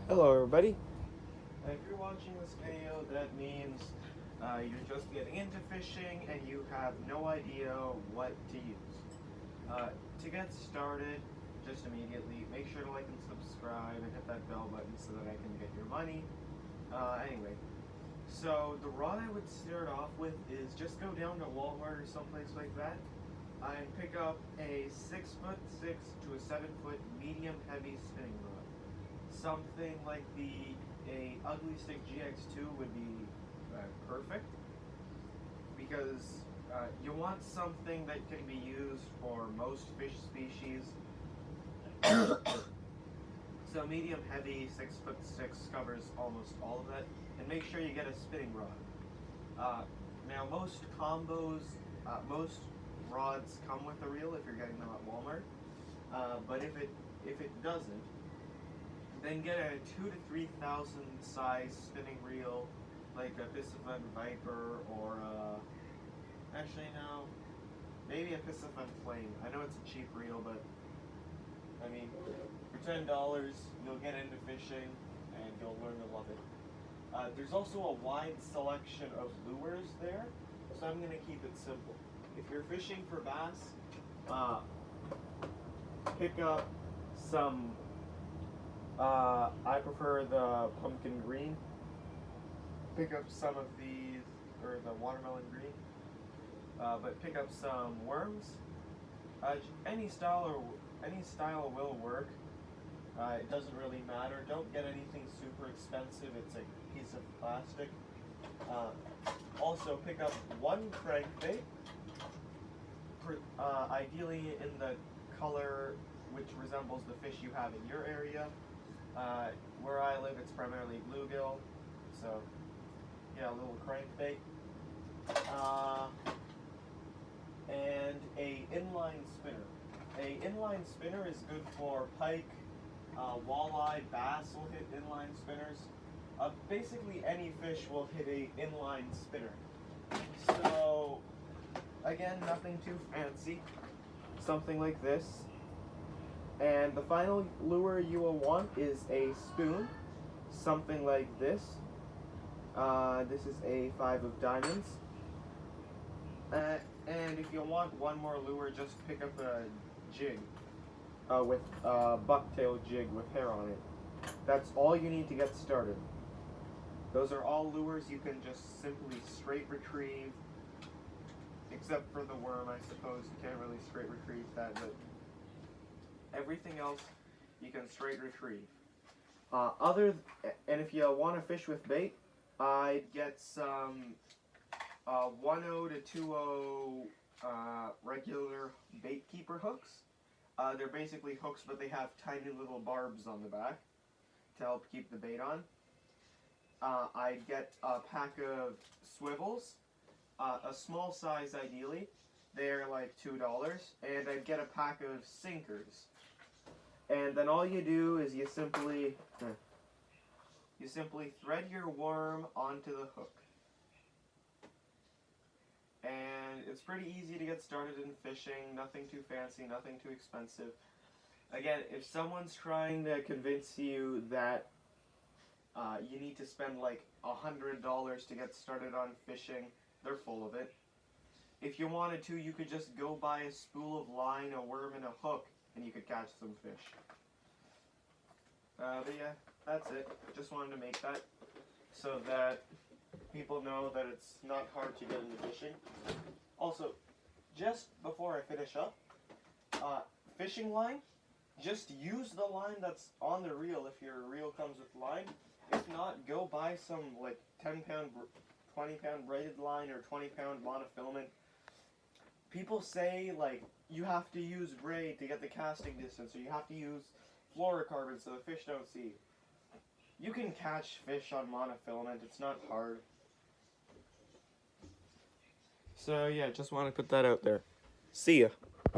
Hello everybody. If you're watching this video, that means you're just getting into fishing and you have no idea what to use. To get started, just immediately, make sure to like and subscribe and hit that bell button so that I can get your money. Anyway, so the rod I would start off with is just go down to Walmart or someplace like that and pick up a 6'6" to a 7-foot medium heavy spinning rod. Something like a Ugly Stik GX2 would be perfect because you want something that can be used for most fish species. So medium heavy 6'6" covers almost all of that, and make sure you get a spinning rod. Now most combos, most rods come with a reel if you're getting them at Walmart, but if it doesn't, then get a 2,000 to 3,000 size spinning reel, like a Piscifun Viper or actually no, maybe a Piscifun Flame. I know it's a cheap reel, but I mean, for $10 you'll get into fishing and you'll learn to love it. There's also a wide selection of lures there, so I'm going to keep it simple. If you're fishing for bass, pick up some. I prefer the pumpkin green. Pick up some of these, or the watermelon green. But pick up some worms. Any style will work. It doesn't really matter. Don't get anything super expensive. It's a piece of plastic. Also, pick up one crankbait. Ideally in the color which resembles the fish you have in your area. Where I live, it's primarily bluegill, so yeah, a little crankbait. And a inline spinner. A inline spinner is good for pike, walleye, bass will hit inline spinners. Basically any fish will hit a inline spinner. So again, nothing too fancy. Something like this. And the final lure you will want is a spoon, something like this. This is a 5 of diamonds. And if you want one more lure, just pick up a jig with a bucktail jig with hair on it. That's all you need to get started. Those are all lures you can just simply straight retrieve, except for the worm, I suppose. You can't really straight retrieve that, but everything else you can straight retrieve. And if you want to fish with bait, I'd get some 1/0 to 2/0 regular bait keeper hooks. They're basically hooks, but they have tiny little barbs on the back to help keep the bait on. I'd get a pack of swivels, a small size ideally. They're like $2, and I'd get a pack of sinkers. And then all you do is you simply thread your worm onto the hook. And it's pretty easy to get started in fishing, nothing too fancy, nothing too expensive. Again, if someone's trying to convince you that you need to spend like $100 to get started on fishing, they're full of it. If you wanted to, you could just go buy a spool of line, a worm, and a hook, and you could catch some fish. But yeah, that's it. Just wanted to make that so that people know that it's not hard to get into fishing. Also, just before I finish up, fishing line, just use the line that's on the reel if your reel comes with line. If not, go buy some like 10-pound, 20-pound braided line or 20-pound monofilament. People say like you have to use braid to get the casting distance, or you have to use fluorocarbon so the fish don't see. You can catch fish on monofilament, it's not hard. So yeah, just want to put that out there. See ya.